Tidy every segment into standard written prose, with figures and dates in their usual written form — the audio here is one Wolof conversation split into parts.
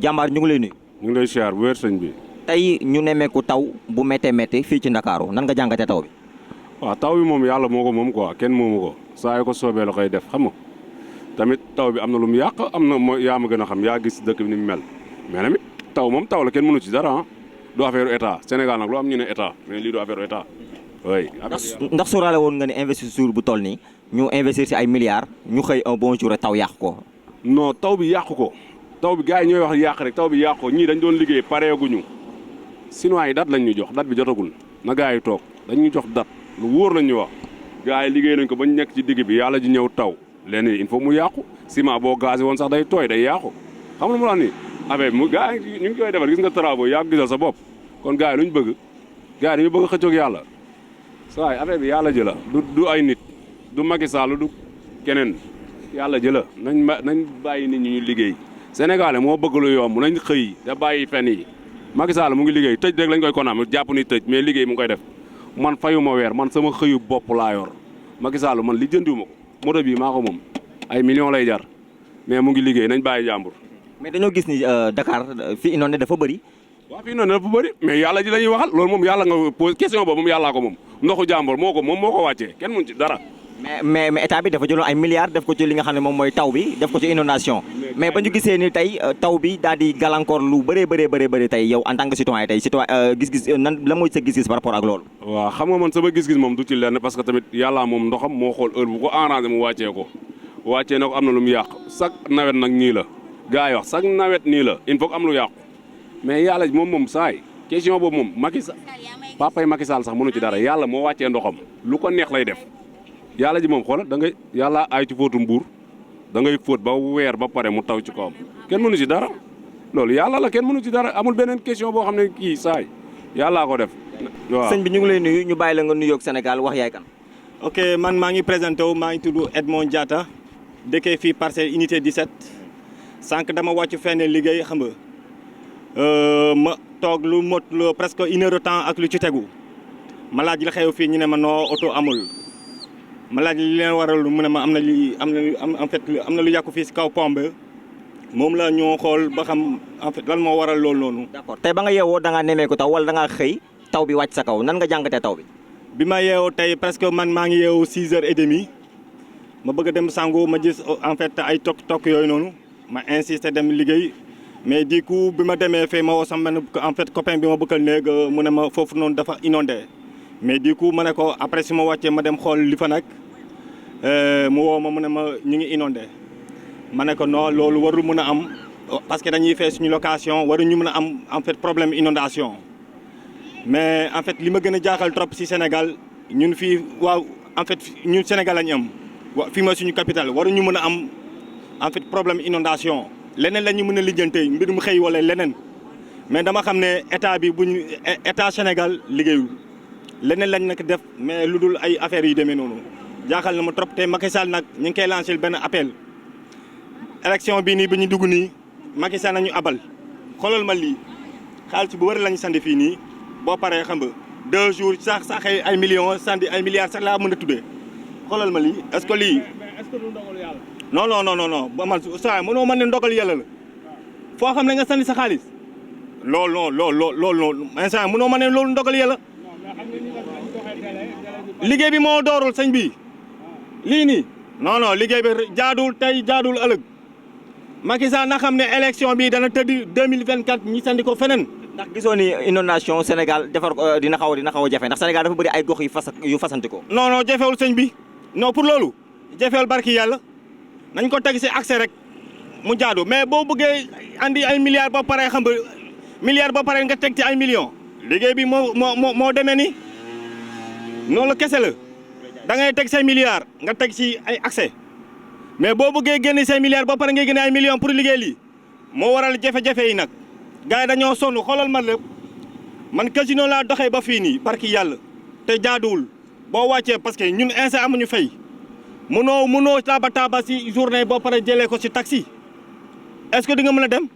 jàmbaar ñu ngi lay nuyu. ñu ngi lay siyaar bu wér sëñ bi. tey ñu nemmeeku taw bu méttee métti fii ci Ndakaaru nan nga jàngatee taw bi. waaw taw bi moom yàlla moo ko moom quoi kenn moomu ko saa yu ko soobee la koy def xam nga tamit taw bi am na lu mu yàq am na moo yaa ma gën a xam yaa gis dëkk bi ni mu mel mais tamit taw moom taw la kenn mënu ci dara ah du affaire état Sénégal nag lu am ñu ne état mais lii du affaire état oui. ndax sóoraale woon nga ne investisseur bu toll nii ñu investir ci ay milliards ñu xëy un bon jour taw yàq ko. non taw bi yàqu ko taw bi gars yi ñooy wax yàq rek taw bi yàqu ko ñii dañ doon liggéey pareeguñu Chinois yi date lañ ñu jox date bi jotagul na gars yi toog dañ ñu jox date lu wóor lañ ñu wax gars yi liggéey nañ ko ba ñu nekk ci digg bi yàlla ji ñëw taw leen il faut mu yàqu ciment boo gazé woon sax day tooy day yàqu xam nga mu la ni affaire mu gars yi ñu ngi koy defar gis nga travaux yaa gisal sa bopp kon gars yi luñ bëgg gars yi dañu bëgg a xëccoog yàlla saa affaire bi yàlla jëla du ay nit du Macky Sall du keneen yàlla jëla nañ bàyyi nit ñi ñu liggéey Sénégalais moo bëgg lu yomb nañ xëy te bàyyi fen yi Macky Sall mu ngi liggéey tëj rek lañ koy konam jàpp ni tëj mais liggéey mu ngi koy def man fayuma weer man sama xëyu bopp laa yor Macky Sall man li jëndiwuma ko moto bii maa ko moom ay millions lay jar mais mu ngi liggéey nañ bàyyi jàmbur. mais dañoo gis ni Dakar fi inondé dafa bëri. waaw fi inondé dafa bëri mais yàlla ji la ñuy waxal loolu moom yàlla nga pose question boobu moom yàllaa ko moom ndoxu jàmbur moo ko wàccee kenn mun ci dara. mais état bi dafa jëloon ay milliards def ko ci li nga xam ne moom mooy taw bi def ko ci inondation mais ba ñu gisee ni tey taw bi daal di gàllankoor lu bëree tey yow en tant que citoyen tey gis-gis nan la mooy sa gis-gis par rapport ak loolu. waaw xam nga man sama gis-gis moom du ci lenn parce que tamit yàllaa moom ndoxam moo xool heure bu ko arrangé mu wàccee na ko am na lu mu yàq chaque nawet nag nii la gars yi wax chaque nawet nii la il faut que am lu yàqu mais yàlla moom saay question boobu moom papay Macky Sall sax mënu ci dara yàlla moo wàccee ndoxam lu ko neex lay def yàlla ji moom xoolal da ngay yàlla ay ci fóotu mbuur da ngay fóot ba weer ba pare mu taw ci kawam kenn mënu ci dara loolu yàlla la kenn mënu ci dara amul beneen question boo xam ne kii saay yàllaa ko def waaw. sëñ bi ñu ngi lay nuyu ñu bàyyi la nga nuyoog Sénégal wax yaay kan. ok man maa ngi présenté wu maa ngi tudd Edmond Diatta dëkkee fii parcelle unité 17 sànq dama wàcc fenn liggéey xam nga ma toog lu mot presque 1 heure de temps ak lu ci tegu ma laaj la xew fii ñu ne ma noo oto amul. ma laaj li leen waral mu ne ma am na lu yàqu fii si kaw pont bi moom la ñoo xool ba xam en fait lan moo waral loolu noonu. d'accord tey ba nga yeewoo da ngaa nemmeeku taw wala da ngaa xëy taw bi wàcc sa kaw nan nga jàngatee taw bi. bi ma yeewoo tey presque man maa ngi yeewoo 6h30 ma bëgg a dem sangu ma gis en fait ay tokk yooyu noonu ma insisté dem liggéey mais du coup bi ma demee fee ma woo sama benn en fait copain bi ma bëggal néeg mu ne ma foofu noonu dafa inondé. mais du coup ma ne ko après si ma wàccee ma dem xool li fa nag mu woo ma mu ne ma ñu ngi inondé ma ne ko non loolu warul mën a am parce que dañuy fay suñu location waruñu mën a am en fait problème inondation mais en fait li ma gën a jaaxal trop si Sénégal ñun fii waaw en fait ñun Sénégal lañu am fii mooy suñu capitale waruñu mën a am en fait problème inondation leneen la ñu mën a lijjante mbir mu xëy wala leneen mais dama xam ne état bi buñ état Sénégal liggéeyul. leneen lañ nag def mais lu dul ay affaires yu demee noonu jaaxal na ma trop te Macky Sall nag ñu ngi koy lancé benn appel élection bii nii bi ñu dugg nii Macky Sall nañu abal xoolal ma lii xaalis bu wër lañu sandi fii nii boo paree xam nga 2 jours sax ay millions sandi ay milliards sax laa mën a tuddee xoolal ma lii est-ce que lii. est-ce que du ndogalu yàlla. non ba man saa mënoo mën ne ndogal yàlla la foo xam ne nga sandi sa xaalis loolu instant mënoo mën ne loolu ndogal yàlla. liggéey bi moo doorul sëñ bi lii nii non liggéey bi jaaduwul tey jaaduwul ëllëg Macky Sall na xam ne élection bi dana tëddi 2024 ñi sandi ko feneen. ndax gisoo ni inondation Sénégal defar ko dina xaw a jafe ndax Sénégal dafa bëri ay gox yu fasanti ko. non jafewul sëñ bi non pour loolu jafewul barki yàlla nañ ko teg si accès rek mu jaadu mais boo bëggee andi ay milliards ba pare xam nga milliards ba pare nga teg ci ay millions liggéey bi moo demee ni noonu la kese la da ngay teg say milliards nga teg ci ay accès mais boo bëggee génne say milliards ba pare ngay génne ay millions pour liggéey lii moo waral jafe-jafe yi nag gars yi dañoo sonn xoolal man lépp man casino laa doxee ba fii nii barki yàlla te jaaduwul boo wàccee parce que ñun instant amuñu fay mënoo taaba si journée boo pare jëlee ko si taxi est-ce que di nga mën a dem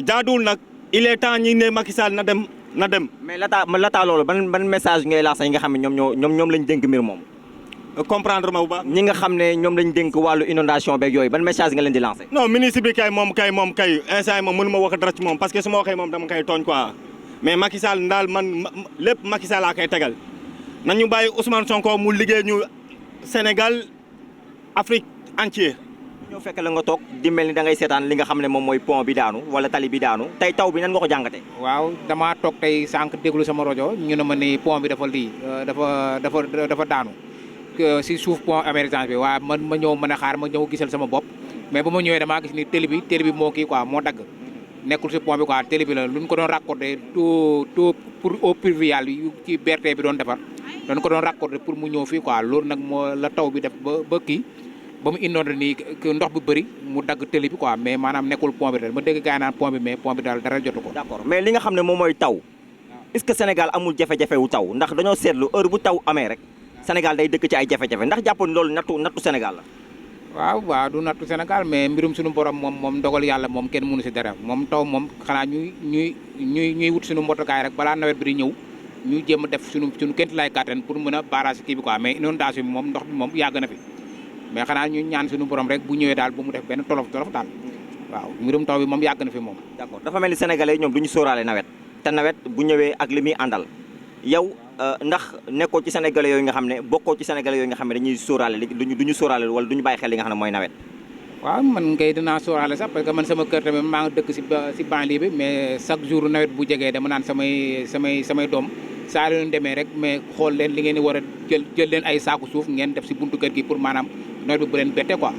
jaaduwul nag il est temps ñi ne Macky Sall na dem. mais lataa loolu ban message ngay lancé yi nga xam ne ñoom lañ dénk mbir moom. comprendre ma bu baax. ñi nga xam ne ñoom lañ dénk wàllu inondation beeg yooyu ban message nga leen di lancé. non ministre bi kay moom kay instant moom mënu ma wax dara ci moom parce que su ma waxee moom dama koy tooñ quoi mais Macky Sall daal man lépp Macky Sall laa koy tegal nañu bàyyi Ousmane Sonko mu liggéey ñu Sénégal Afrique entière. ñoo fekk la nga toog di mel ni da ngay seetaan li nga xam ne moom mooy pont bi daanu wala tali bi daanu tey taw bi nan nga ko jàngate. waaw damaa toog tey sànq déglu sama rajo ñu ne ma ni pont bi dafa lii dafa daanu si suuf pont émergence bi waaye man ma ñëw mën a xaar ma ñëw gisal sama bopp mais ba ma ñëwee damaa gis ni télé bi moo kii quoi moo dagg nekkul si pont bi quoi télé bi la lu ñu ko doon raccordé tout pour eau pluviale yu ci BRT bi doon defar doon ko doon raccordé pour mu ñëw fii quoi loolu nag moo la taw bi def ba kii ba mu indoon nii ndox bu bëri mu dagg télé bi quoi mais maanaam nekkul pont bi ma dégg gars yi naan pont bi mais pont bi daal dara jotu ko. d'accord mais li nga xam ne moom mooy taw est-ce que Sénégal amul jafe-jafe wu taw ndax dañoo seetlu heure bu taw amee rek Sénégal day dëkk ci ay jafe-jafe ndax jàppoon loolu nattu Sénégal la. waaw du nattu Sénégal mais mbirum suñu borom moom dogal yàlla moom kenn mënu si dara moom taw moom xanaa ñuy wut suñu mbotokaay rek balaa nawet bi di ñëw ñu jéem a def suñu kénti lay kàttan pour mën a barrage kii bi quoi mais inondation bi moom ndox bi moom yàgg na fi mais xanaa ñu ñaan suñu borom rek bu ñëwee daal bu mu def benn tolof daal waaw mbirum taw bi moom yàgg na fi moom. d'accord dafa mel ni sénégalais ñoom du ñu sóoraale nawet te nawet bu ñëwee ak li muy àndal yow ndax nekkoo ci sénégalais yooyu nga xam ne bokkoo ci sénégalais yooyu nga xam ne dañuy sóoraale duñu sóoraale wala duñu bàyyi xel li nga xam ne mooy nawet. waaw man ngay dinaa sóoraale sax parce que man sama kër tamit maa ngi dëkk si banlieue bi mais chaque jour nawet bu jegee dama naan samay doom saa leen demee rek mais xool leen li ngeen di war a jël leen ay saaku suuf ngeen def si buntu kër gi pour maanaam nawet bi bu leen bette quoi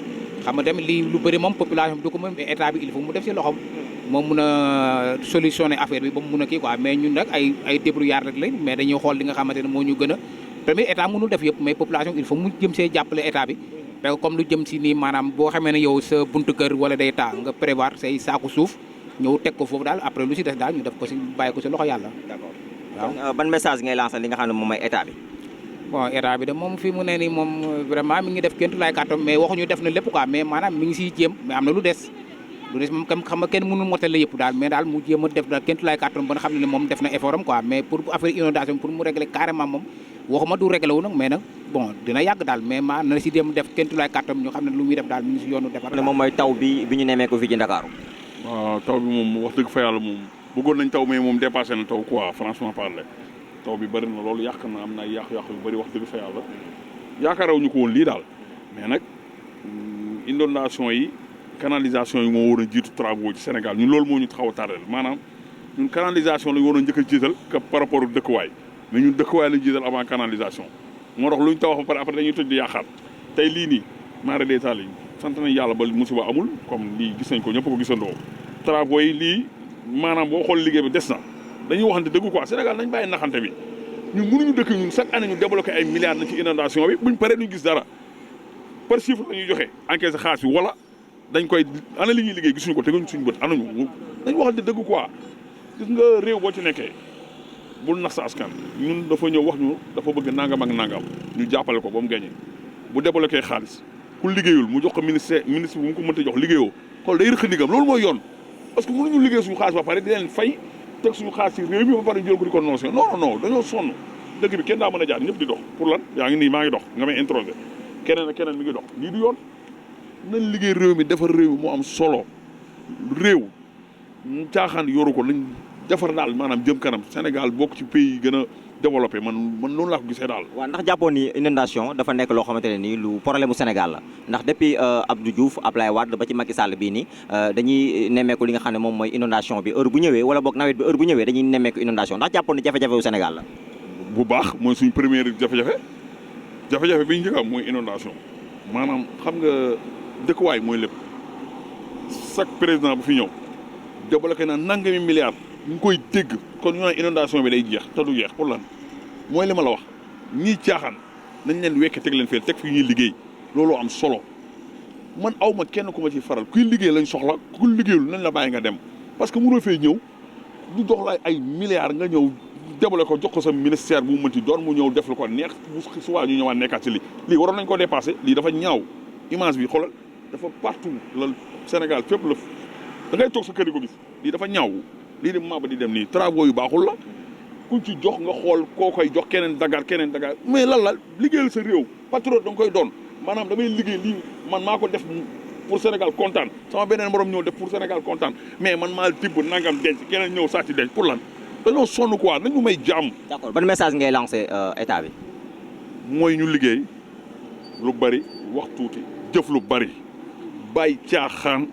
xam nga tamit lii lu bëri moom population bi du ko mën mais état bi il faut mu def si loxoom moom mun a solutionner affaire bi ba mu mun a kii quoi mais ñun nag ay débrouillard rek lañ mais dañuy xool li nga xamante ne moo ñu gën a tamit état mënul def yëpp mais population il faut mu jëm see jàppale état bi parce que comme lu jëm si nii maanaam boo xamee ne yow sa buntu kër wala day taa nga prévoir say saaku suuf ñëw teg ko foofu daal après lu si des daal ñu def ko si bàyyi ko si loxo yàlla. d'accord waaw ban message ngay lancer li nga xam ne moom mooy état bi. bon état bi de moom fii mu ne nii moom vraiment mi ngi def kéntu lay kàttam mais waxuñu def na lépp quoi mais maanaam mi ngi siy jéem mais am na lu des moom xam nga kenn mënul motale yëpp daal mais daal mu jéem a def daal kéntu lay kàttam ba nga xam ne moom def na effort am quoi mais pour affaire inondation pour mu régler carrément moom waxuma du régler wu nag mais nag bon dina yàgg daal mais ma na si dem def kéntu lay kàttam ñu xam ne lu muy def daal mi ngi si yoonu defar. moom mooy taw bi ñu nemee ko fii ci Dakar. waaw taw bi moom wax dëgg fa yàlla moom bëggoon nañ taw mais moom dépassé na taw quoi franchement parler taw bi bëri na loolu yàq na am na ay yàqu-yàqu yu bëri wax dëgg fa yàlla yaakaaraw ñu ko woon lii daal mais nag inondation yi canalisation yi moo war a jiitu travaux ci Sénégal ñun loolu moo ñu xaw a tardel maanaam ñun canalisation lañu waroon njëkk a jiital que par rapport ak dëkkuwaay mais ñun dëkkuwaay lañu jiital avant canalisation moo tax lu ñu tawax ba pare après dañuy tëj di yàqaat tey lii nii maara détail yi sant nañ yàlla ba musiba amul comme lii gis nañ ko ñëpp ko gisandoo travaux yi lii maanaam boo xool liggéey bi des na dañuy waxante dëgg quoi Sénégal nañ bàyyi naxante bi ñun mënuñu dëkk ñun chaque année ñu débloqué ay milliards na ci inondation bi buñ paree duñ gis dara par chiffre la ñuy joxe encaissé xaalis bi wala dañ koy ana li ñuy liggéey gisuñu ko teguñu suñu bët anañu dañ waxante dëgg quoi gis nga réew boo ci nekkee bul nax sa askan ñun dafa ñëw wax ñu dafa bëgg nangam ak nangam ñu jàppale ko ba mu gagné bu débloqué xaalis ku liggéeyul mu jox ko ministre bu mu ko mënta jox liggéeyoo xool day rëq ndigam loolu mooy yoon parce que mënuñu liggéey suñu xaalis ba pare di leen fay teg suñu xaalis ci réew mi ba pare jël ko di ko noncé non dañoo sonn dëkk bi kenn daa mën a jaar ñëpp di dox pour lan yaa ngi nii maa ngi dox nga may introsé keneen ak keneen mi ngi dox lii du yoon nañ liggéey réew mi defar réew mi moo am solo réew caaxaan yoru ko nañ defar daal maanaam jëm kanam Sénégal bokk ci pays yi gën a développé man noonu laa ko gisee daal. waaw ndax jàppoon ni inondation dafa nekk loo xamante ne nii lu problème mu Sénégal la ndax depuis Abdou Diouf Ablaye Wade ba ci Macky Sall bii nii dañuy nemmeeku li nga xam ne moom mooy inondation bi heure bu ñëwee wala boog nawet bi heure bu ñëwee dañuy nemmeeku inondation ndax jàppoon ni jafe-jafe wu Sénégal la. bu baax mooy suñ première jafe-jafe bi ñu njëkk am mooy inondation maanaam xam nga dëkkuwaay mooy lépp chaque président bu fi ñëw débloqué na nangami milliards ñu ngi koy dégg kon ñu naan inondation bi day jeex te du jeex pour lan mooy li ma la wax ñii caaxaan nañ leen wekke teg leen fee teg fi ñuy liggéey loolu am solo man aw ma kenn ku ma ci faral kuy liggéey lañ soxla ku liggéeyul nañ la bàyyi nga dem parce que mënoo fee ñëw du jox la ay milliards nga ñëw débale ko jox ko sa ministère bu mu mënti doon mu ñëw def lu ko neex bu subaa ñu ñëwaat nekkaat ci lii waroon nañ ko dépassé lii dafa ñaaw image bi xoolal dafa partout la Sénégal fépp la da ngay toog sa kër yi ko gis lii dafa ñaaw lii di maba di dem nii travaux yu baaxul la kuñ ci jox nga xool koo koy jox keneen Dakar mais lan la liggéeyal sa réew patriote da nga koy doon maanaam damay liggéey lii man maa ko def pour Sénégal kontaan sama beneen morom ñëw def pour Sénégal kontaan mais man maa tibb nangam denc keneen ñëw sàcc denc pour lan dañoo sonn quoi nañu may jàmm. d'accord ban message ngay lancé état bi. mooy ñu liggéey lu bari wax tuuti jëf lu bari bàyyi caaxaan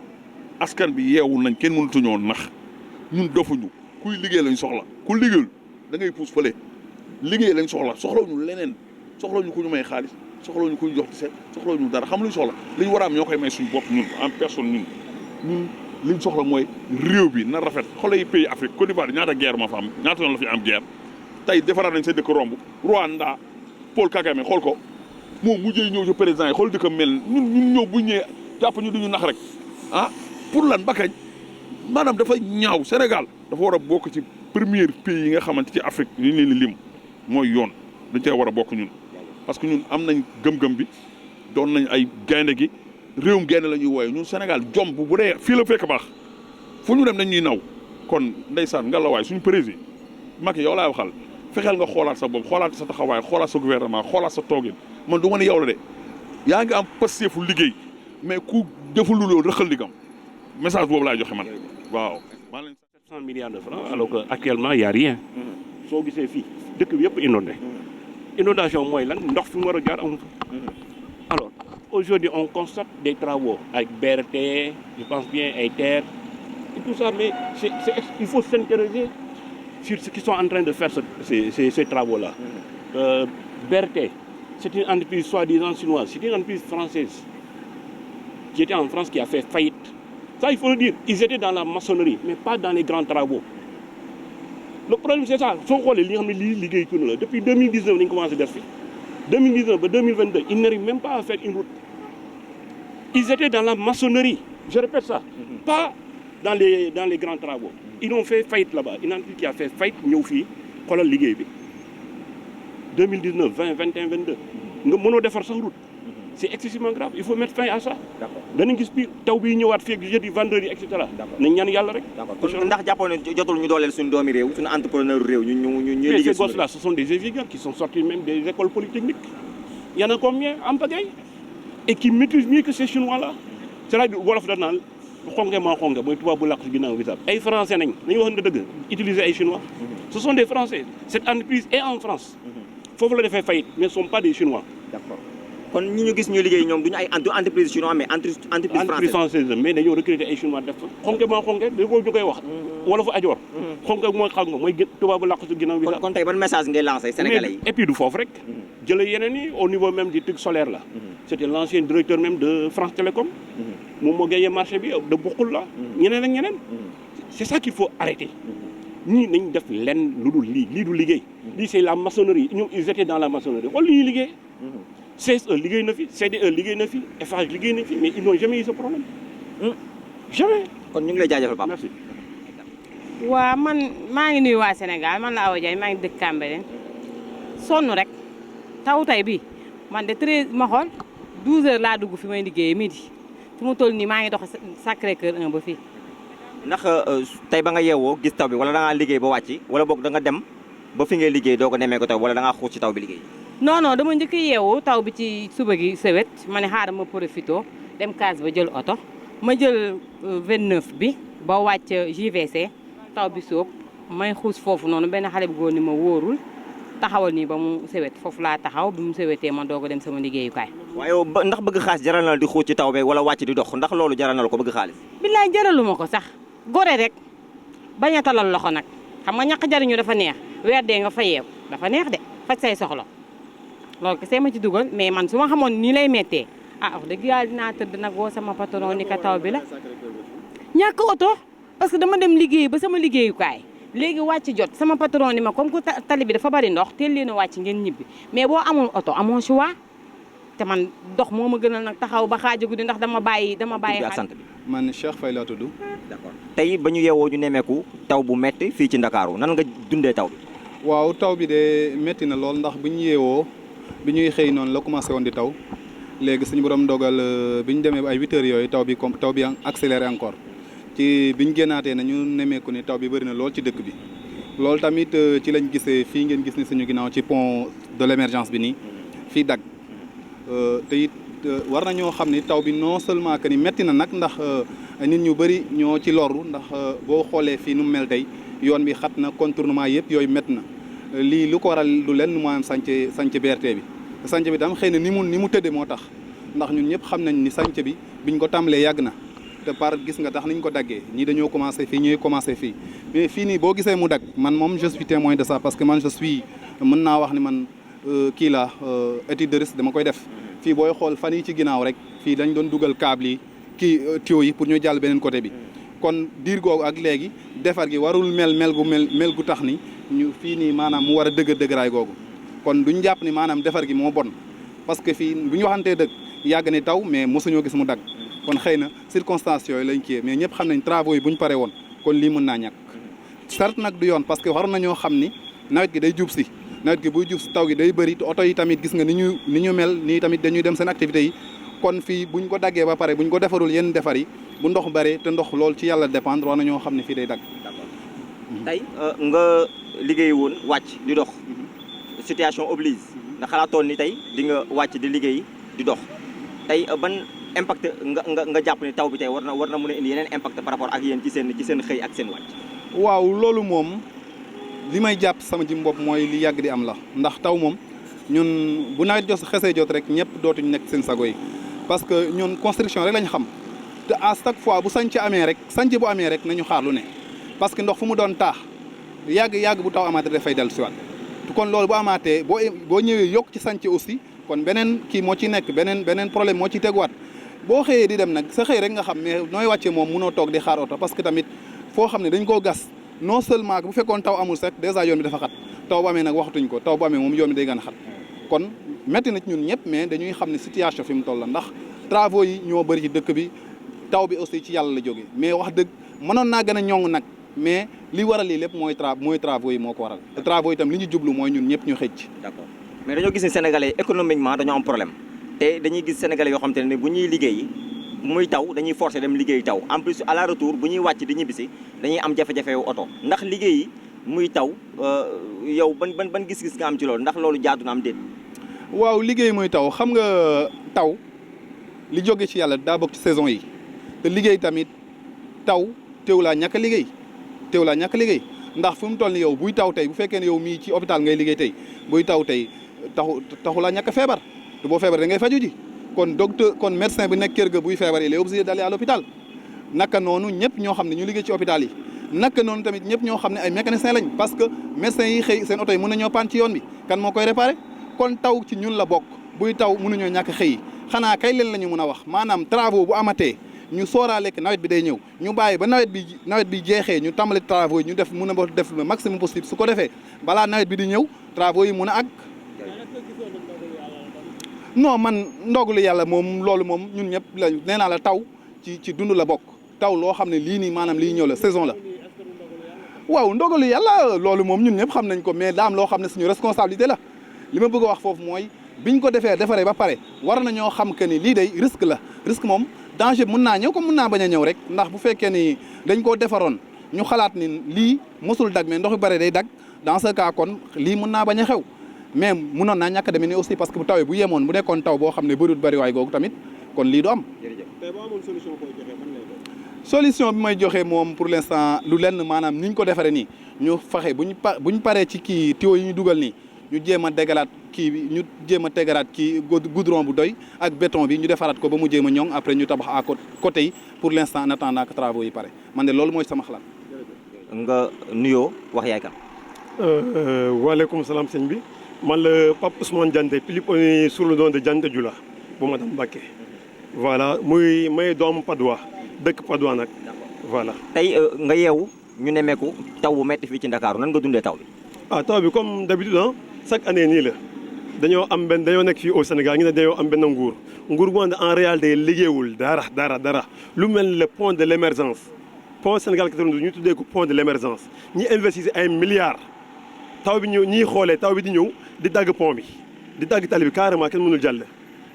askan bi yeewu nañ kenn mënatuñoo nax ñun dofuñu kuy liggéey lañ soxla ku liggéeyul da ngay puus fële liggéey lañ soxlawuñu leneen soxlawuñu ku ñu may xaalis soxlawuñu ku ñu jox ci seet soxlawuñu dara xam luñ soxla li ñu war a am ñoo koy may suñu bopp ñun en personne ñun liñ soxla mooy réew bi na rafet xoolal yi pays Afrique Côte d'Ivoire ñaata guerre ma fa am ñaata yoon la fi am guerre tey defaraat nañ sa dëkk romb Rwanda Paul Kagame xool ko moom mujjee ñëw ci président yi xool dëkk mel ñun ñëw bu ñëwee jàpp ñu duñu nax rek ah pour lan ba kañ maanaam dafa ñaaw Sénégal dafa war a bokk ci premier pays yi nga xamante ci Afrique li ñu leen di lim mooy yoon dañ cee war a bokk ñun parce que ñun am nañ gëm-gëm bi doon nañ ay gaynde gi réewum gaynde la ñuy wooye ñun Sénégal jom bu dee fii la fekk baax fu ñu dem nañ ñuy naw kon ndeysaan nga la waay suñu président Macky yow laay waxal fexeel nga xoolaat sa bopp xoolaat sa taxawaay xoolaat sa gouvernement xoolaat sa toogin man du ma ne yow la de yaa ngi am pasteefu liggéey mais ku deful lu loolu rëqal ligam message boobu laay joxe man waaw. 700 milliards de francs alors que actuellement il y a rien. soo gisee fii dëkk bi yëpp inondé. inondation mooy lan ndox fi mu war a jaar amul. alors aujourd'hui on constate des travaux avec BRT je pense bien ay terre et tout ça mais il faut s'interroger sur ce qu'ils sont en train de faire ces travaux là. BRT c'est une entreprise soi-disant chinoise c'est une entreprise française qui était en France qui a fait faillite. Ça, il faut le dire, ils étaient dans la maçonnerie, mais pas dans les grands travaux. Le problème, c'est ça. Depuis 2019, ils ont commencé à faire. 2019 à 2022, ils n'arrivent même pas à faire une route. Ils étaient dans la maçonnerie. Je répète ça. Pas dans les grands travaux. Ils ont fait faillite là-bas. Une entreprise qui a fait faillite, Nyofi, 2019, 20, 21, 22. Nous avons fait faire route. C'est excessivement grave. Il faut mettre fin à ça. Danañ gis bi taw bi ñëwaat fii ak jeudi vendredi et cetera. nañ ñaan yàlla rek. d'accord ndax jàppoon ne jotul ñu dooleel suñu doomi réew suñu entrepreneur réew ñu liggéey. Ces gosses là ce sont des étudiants qui sont sortis même des écoles polytechniques. Il y en a combien en pagaille et qui maîtrisent mieux que ces chinois là. C'est-à-dire wolof da naan xonge maa xonge mooy tubaab bu làq ci ginnaaw bi sax ay français nañ nañu wax dëgg utiliser ay chinois. Ce sont des français. Cette entreprise est en France. Foofu la defee faillite mais ce ne sont pas des chinois. D'accord. kon ñi ñu gis ñu liggéey ñoom duñu ay entreprise chinois mais entreprise française mais dañoo recruter ay chinois def xonke moo xonke da ko ñu koy wax wala fa ajoor xonke mooy xam nga mooy tubaabu làq su ginnaaw bi sax kon tey ban message ngay lancé sénégalais yi et puis du foofu rek jële yeneen yi au niveau même du truc solaire là c'était l'ancien directeur même de France Télécom moom moo gagné marché bi de bokkul la ñeneen ak ñeneen c'est ça qu'il faut arrêter ñii nañ def lenn lu dul lii du liggéey lii c'est la maçonnerie ñoom ils étaient dans la maçonnerie xool li ñuy liggéey CSE liggéey na fi CDE liggéey na fi Eiffage liggéey na fi mais ils n'ont jamais eu ce problème. Jamais. kon ñu ngi lay jaajëfal Pape. Merci. waaw man maa ngi nuyu waa Sénégal man la Awa Diagne maa ngi dëkk Cambérène sonn rek taw tey bi man de 13 ma xool 12 heures laa dugg fi may liggéeyee midi fi mu toll nii maa ngi dox Sacré-Cœur 1 ba fii. ndax tey ba nga yeewoo gis taw bi wala da ngaa liggéey ba wàcc wala boog da nga dem ba fi ngay liggéey doo ko nemee ko taw wala da ngaa xuus ci taw bi liggéey. non dama njëkk yeewu taw bi ci suba gi sewet ma ne xaaral ma profito dem kaas ba jël oto ma jël 29 bi ba wàcc JVC taw bi sóob may xuus foofu noonu benn xale bu góor ni ma wóorul taxawal nii ba mu sewet foofu laa taxaw bi mu sewetee ma doog a dem sama liggéeyukaay. waaye ndax bëgg xaalis jaral na di xuus ci taw beeg wala wàcc di dox ndax loolu jaral na la ko bëgg xaalis. billaay jaraluma ko sax gore rek bañ a talal loxo nag xam nga ñàkk jariñu dafa neex weer dee nga fa yeew dafa neex de faj say soxla. loolu kese ma ci dugal mais man su ma xamoon nii lay méttee wax dëgg yàlla dinaa tëdd nag woo sama patron ni ka taw bi la ñàkk oto parce que dama dem liggéey ba sama liggéeyukaay léegi wàcc jot sama patron ni ma comme que tali bi dafa bari ndox teel leen a wàcc ngeen ñibbi mais boo amul oto amoo choix te man dox moo ma gënal nag taxaw ba xaaju guddi ndax dama bàyyi sant bi. man Cheikh Faye laa tudd. d'accord tey ba ñu yeewoo ñu nemmeeku taw bu metti fii ci Ndakaaru nan nga dundee taw bi. waaw taw bi de metti na lool ndax bu ñu yeewoo bi ñuy xëy noonu la commencé woon di taw léegi suñu borom dogal bi ñu demee ba ay 8 heures yooyu taw bi accéléré encore ci bi ñu génnaatee na ñu nemmeeku ni taw bi bëri na lool ci dëkk bi loolu tamit ci lañ gisee fii ngeen gis ni suñu ginnaaw ci pont de l'émergence bi nii fii dagg te it war nañoo xam ni taw bi non seulement que ni metti na nag ndax nit ñu bëri ñoo ci loru ndax boo xoolee fii nu mu mel tey yoon bi xat na contournement yëpp yooyu métti na lii lu ko waral du lenn maanaam sànc BRT bi sànc bi tam xëy na ni mu tëddee moo tax ndax ñun ñëpp xam nañ ni sànc bi biñ ko tàmbalee yàgg na te par gis nga tax niñ ko daggee ñii dañoo commencé fii ñuy commencé fii mais fii nii boo gisee mu dagg man moom je suis témoin de ça parce que man je suis mën naa wax ni man kii la étude de risque dama koy def fii booy xool fan yi ci ginnaaw rek fii dañ doon dugal câble yi kii tuyaux yi pour ñu jàll beneen côté bi kon diir googu ak léegi defar gi warul mel gu tax ni ñu fii nii maanaam mu war a dëgëraay googu kon duñ jàpp ni maanaam defar gi moo bon parce que fii bu ñu waxantee dëgg yàgg ni taw mais mosuñoo gis mu dagg kon xëy na circonstances yooyu lañ kii mais ñëpp xam nañ travaux yi bu ñu paree woon kon lii mën naa ñàkk certes nag du yoon parce que war nañoo xam ni nawet gi day jub si nawet gi buy jub si taw gi day bëri te oto yi tamit gis nga ni ñu mel nii tamit dañuy dem seen activités yi kon fii buñ ko daggee ba pare buñ ko defarul yenn defar yi bu ndox bare te ndox loolu ci yàlla dépendre war nañoo xam ne fii day dagg. tey nga liggéey woon wàcc di dox situation oblige nga xalaatoon ni tey di nga wàcc di liggéey di dox tey ban impact nga jàpp ni taw bi tey war na mën a indi yeneen impact par rapport ak yéen ci seen xëy ak seen wàcc. waaw loolu moom li may jàpp sama jëm bopp mooy li yàgg di am la ndax taw moom ñun bu nawet xesee jot rek ñëpp dootuñ nekk seen sago yi parce que ñun construction rek lañ xam te à chaque fois bu sànc amee rek nañu xaar lu ne parce que ndox fu mu doon taax yàgg bu taw amaatee dafay dellu siwaat kon loolu bu amaatee boo ñëwee yokk ci sànc aussi kon beneen kii moo ci nekk beneen problème moo ci teguwaat boo xëyee di dem nag sa xëy rek nga xam mais nooy wàccee moom munoo toog di xaar oto parce que tamit foo xam ne dañ koo gas non seulement bu fekkoon taw amul sax déjà yoon bi dafa xat taw bu amee nag waxtuñ ko taw bu amee moom yoon bi day gën a xat kon métti na ci ñun ñëpp mais dañuy xam ne situation fi mu toll la ndax travaux yi ñoo bëri ci dëkk bi taw bi aussi ci yàlla la jógee mais wax dëgg mënoon naa gën a ñoŋ nag mais li waral lii lépp mooy travaux yi moo ko waral te travaux yi itam li ñu jublu mooy ñun ñëpp ñu xëcc. D'accord mais dañoo gis ne sénégalais économiquement dañoo am problème te dañuy gis sénégalais yoo xam te ne bu ñuy liggéey muy taw dañuy forcer dem liggéey taw en plus à la retour bu ñuy wàcc di ñibbisi dañuy am jafe-jafe yu oto ndax liggéey yi muy taw yow ban gis-gis nga am ci loolu ndax loolu jaadu na am déet. waaw liggéey muy taw xam nga taw li jóge ci yàlla daa bokk ci saison yi te liggéey tamit taw teew laa ñàkk a liggéey ndax fu mu toll ni yow buy taw tey bu fekkee ne yow mii ci hôpital ngay liggéey tey buy taw tey taxu laa ñàkk a feebar te boo feebar da ngay faju ji kon médecin bi nekk kër ga buy feebar il est obligé d'aller à l'hôpital naka noonu ñëpp ñoo xam ne ñu liggéey ci hôpital yi naka noonu tamit ñëpp ñoo xam ne ay mécaniciens lañ parce que médecins yi xëy seen oto yi mën nañoo paan ci yoon bi kan moo koy réparer kon taw ci ñun la bokk buy taw mënuñoo ñàkk xëy xanaa kay leen la ñu mën a wax maanaam travaux bu amatee ñu sóoraale que nawet bi day ñëw ñu bàyyi ba nawet bi jeexee ñu tàmbali travaux yi ñu def mën a def le maximum possible su ko defee balaa nawet bi di ñëw travaux yi mën a àgg. non man ndogalu yàlla moom loolu moom ñun ñëpp la nee naa la taw ci dund la bokk taw loo xam ne lii nii maanaam lii ñëw la saison la waaw ndogalu yàlla loolu moom ñun ñëpp xam nañ ko mais daam loo xam ne suñu responsabilité la li ma bëgg a wax foofu mooy biñ ko defaree ba pare war nañoo xam que ni lii day risque la risque moom danger mën naa ñëw comme mën naa bañ a ñëw rek ndax bu fekkee ni dañ koo defaroon ñu xalaat ni lii mosul dag mais ndox yu bare day dag dans ce cas kon lii mën naa bañ a xew mais mënoon naa ñàkk a demee ni aussi parce que bu tawee bu yemoon bu nekkoon taw boo xam ne bëriwul bëriwaay googu tamit kon lii du am. tey boo amoon solution koy joxe fan lay doon. solution bi may joxe moom pour l'instant lu lenn maanaam ni ñu ko defaree nii ñu fexe bu ñu paree ci kii tuyaux yi ñu dugal nii ñu jéem a dégalaat kii bi ñu jéem a tegaraat kii goudron bu doy ak béton bi ñu defaraat ko ba mu jéem a ñoŋ après ñu tabax à côté yi pour l'instant en attendant que travaux yi pare man de loolu mooy sama xalaat. nga nuyoo wax yaay kan. waaleykum salaam sëñ bi. man la Pape Ousmane Diante plus connu sous le nom de Diante Dioula bu madame Mbacké voilà muy may doomu Padois dëkk Padois nag voilà. tey nga yeewu ñu nemmeeku taw bu metti fii ci Dakar nan nga dundee taw bi. taw bi comme d'habitude chaque année nii la dañoo nekk fii au Sénégal ñu ne dañoo am benn nguur gu ànd en réalité liggéeyul dara lu mel le pont de l'émergence pont Sénégal 92 ñu tuddee ko pont de l'émergence ñi investir ay milliards. taw bi ñëw ñii xoolee taw bi di ñëw di dagg pont bi di dagg tali bi carrément kenn mënul jàll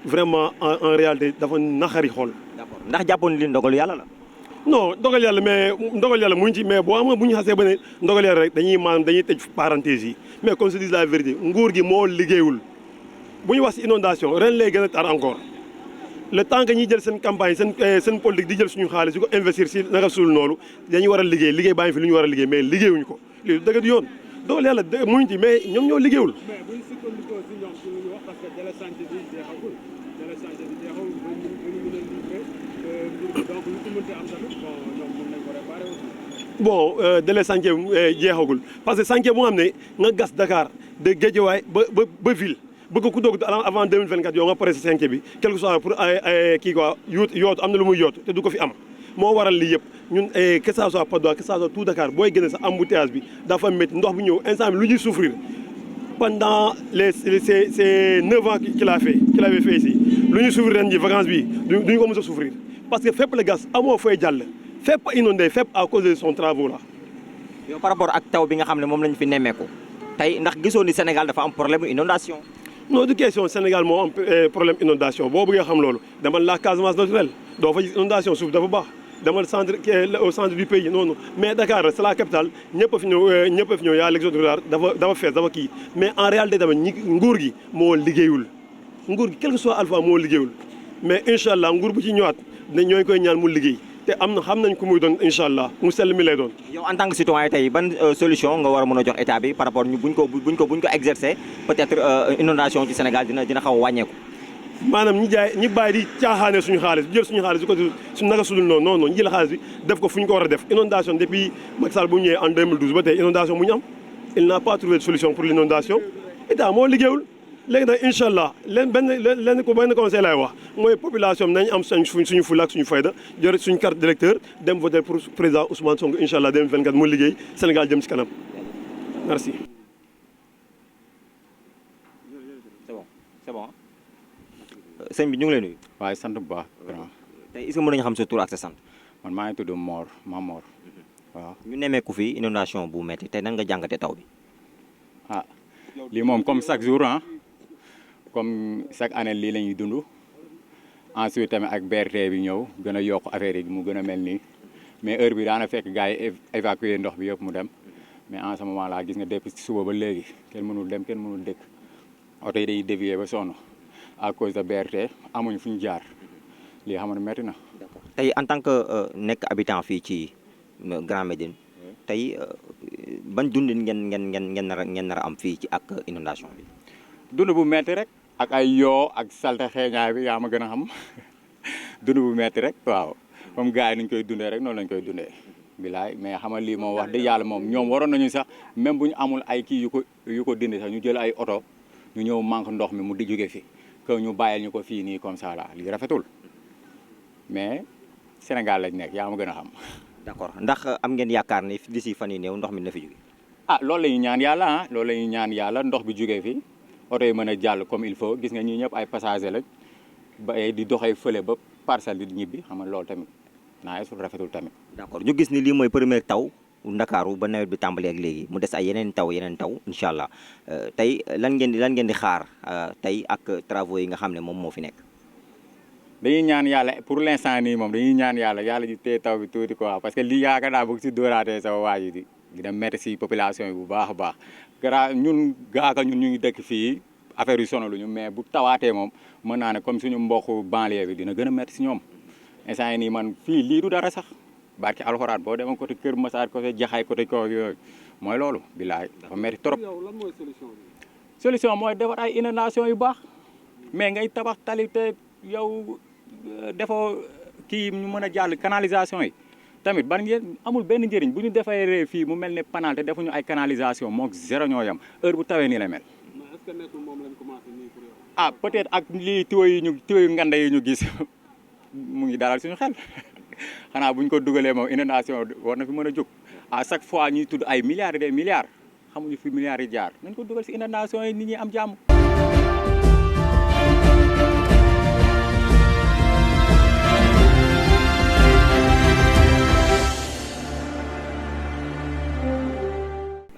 vraiment en réalité dafa naxari xool. d'accord ndax jàppoon li ndogalu yàlla la. non ndogal yàlla mais ndogal yàlla mu ngi ci mais boo xam nga bu ñu xasee ba ne ndogal yàlla rek dañuy tëj parenthèse yi mais comme se dit la vérité nguur gi moo liggéeyul bu ñu wax si inondation ren lay gën a tar encore le temps que ñuy jël seen campagne seen politique di jël suñu xaalis di ko investir si naka sul noonu dañuy war a liggéey baa ngi fi lu ñu war a liggéey mais liggéeyuñu ko lii dëgg du yoon ndogal yàlla mu ngi ci mais ñoom ñoo liggéeyul. mais bu ñu sukkandikoo si ñoom si lu ñu wax parce que délai chantier bi jeexagul délai chantier bi jeexagul ba ñu mën a livré donc lu ci mënti am tamit bon ñoom mën nañ ko réparer aussi. bon délai chantier bi jeexagul parce que chantier bu nga xam ne nga gas Dakar de Guédiawaye ba ville bëgg ku doog avant 2024 yow nga pare si chantier bi quelque soit pour ay kii quoi yootu am na lu muy yootu te du ko fi am moo waral lii yëpp ñun que ça soit Patte d'Oie que ça soit tout Dakar booy génne sa embouteillage bi dafa métti ndox bi ñëw instant bi lu ñuy souffrir pendant ces 9 ans qu'il avait fait ici lu ñuy souffrir ren ji vacances bi duñu ko mos a souffrir parce que fépp la gas amoo fay jàll fépp inondé fépp à cause de son travaux là. yow par rapport ak taw bi nga xam ne moom lañu fi nemmeeku tey ndax gisoo ni Sénégal dafa am problème inondation non du question Sénégal moo am problème inondation boo bëggee xam loolu demal la Casamance naturelle doo fa gis inondation suuf dafa baax demal au centre du pays non mais Dakar c'est la capitale ñëpp a fi ñëw yaa l'exode rural dafa fees dafa kii mais en réalité tamit nguur gi moo liggéeyul nguur gi quel que soit alpha moo liggéeyul mais incha allah nguur bu ci ñëwaat ñooy koy ñaan mu liggéey te xam nañ ku muy doon incha allah mu sell mi lay doon. yow en tant que citoyen tey ban solution nga war a mën a jox état bi par rapport buñ ko exercer peut-être inondation ci Sénégal dina xaw a wàññeeku. maanaam ñi bàyyi di caaxaane suñu xaalis jël suñu xaalis di ko suñu naka sudul noonu non ñu jël xaalis bi def ko fu ñu ko war a def inondation depuis Macky Sall bu ñëwee en 2012 ba tey inondation mu ñu am il n'a pas trouvé de solution pour l'inondation état moo liggéeyul léegi nag incha allah benn conseil laay wax mooy population bi nañ am suñu fulla ak suñu fayda jël suñu carte d'électeur dem voter pour président Ousmane Sonko incha allah 2024 mu liggéey Sénégal jëm ci kanam merci. c'est bon. sëñ bi ñu ngi lay nuyu. waaye sant bu baax. tey est-ce que mën nañu xam sa tur ak sa sant. man maa ngi tudd Mamor waaw. ñu nemmeeku fi inondation bu metti tey nan nga jàngatee taw bi. ah lii moom comme chaque jour comme chaque année lii la ñuy dund ensuite tamit ak BRT bi ñëw gën a yokk affaire yi mu gën a mel nii mais heure bi daana fekk gars yi évacuer ndox bi yëpp mu dem mais en ce moment là gis nga depuis suba ba léegi kenn mënul dem kenn mënul dëkk oto yi day dévier ba sonn. à cause de BRT amuñu fu ñu jaar lii xam ne métti na. tey en tant que nekk habitant fii ci Grand Médine tey ban dundin ngeen nar a am fii ci ak inondation bi. dund bu métti rek ak ay yoo ak salte xeeñaay bi yaa ma gën a xam dund bu métti rek waaw comme gars yi nuñ koy dundee rek noonu lañ koy dundee. bilaay mais xam nga lii moom wax dëgg yàlla moom ñoom waroon nañu sax même bu ñu amul ay kii yu ko dindi sax ñu jël ay oto ñu ñëw manque ndox mi mu di jóge fi. que ñu bàyyil ñu ko fii nii comme ça là lii rafetul mais Sénégal lañ nekk yaa ma gën a xam. d'accord ndax am ngeen yaakaar ni d'ici fan yi néew ndox mi na fi jóge. loolu la ñuy ñaan yàlla loolu la ñuy ñaan yàlla ndox bi jógee fi oto yi mën a jàll comme il faut gis nga ñii ñëpp ay passager lañ ba di doxee fële ba parcelle di ñibbi xam nga loolu tamit naa su rafetul tamit. d'accord ñu gis ni lii mooy première taw Ndakaaru ba nawet bi tàmbalee ak léegi mu des ay yeneen taw incha allah tey lan ngeen di xaar tey ak travaux yi nga xam ne moom moo fi nekk. dañuy ñaan yàlla pour l'instant nii moom dañuy ñaan yàlla ji téye taw bi tuuti quoi parce que lii yaakaar naa bëgg si dóoraatee sa waa ji dina métti si population yi bu baax a baax ñun ñu ngi dëkk fii affaire yu sonaluñu mais bu tawaatee moom mën naa ne comme suñu mbokku banlieue bi dina gën a métti si ñoom instant yi nii man fii lii du dara sax. barki alxuraan boo demoon côté Kër Massar côté Jaxaay côté ko yooyu mooy loolu bilaay dafa metti trop. yow lan mooy solution bi. solution mooy defar ay inondation yu baax mais ngay tabax tali te yow defoo kii ñu mën a jàll canalisation yi tamit ban ngeen amul benn njëriñ bu ñu defee fii mu mel ne panal te defuñu ay canalisation moog zéro ñoo yam heure bu tawee nii la mel. mais est-ce que nekkul moom lañ commencé nii pour yow. peut-être ak lii tuyaux yu ngande yi ñu gis mu ngi dalal suñu xel. xanaa bu ñu ko dugalee moom inondation war na fi mën a jóg à chaque fois ñuy tudd ay milliards et des milliards xamuñu fi milliards yi jaar nañ ko dugal si inondation yi nit ñi am jàmm.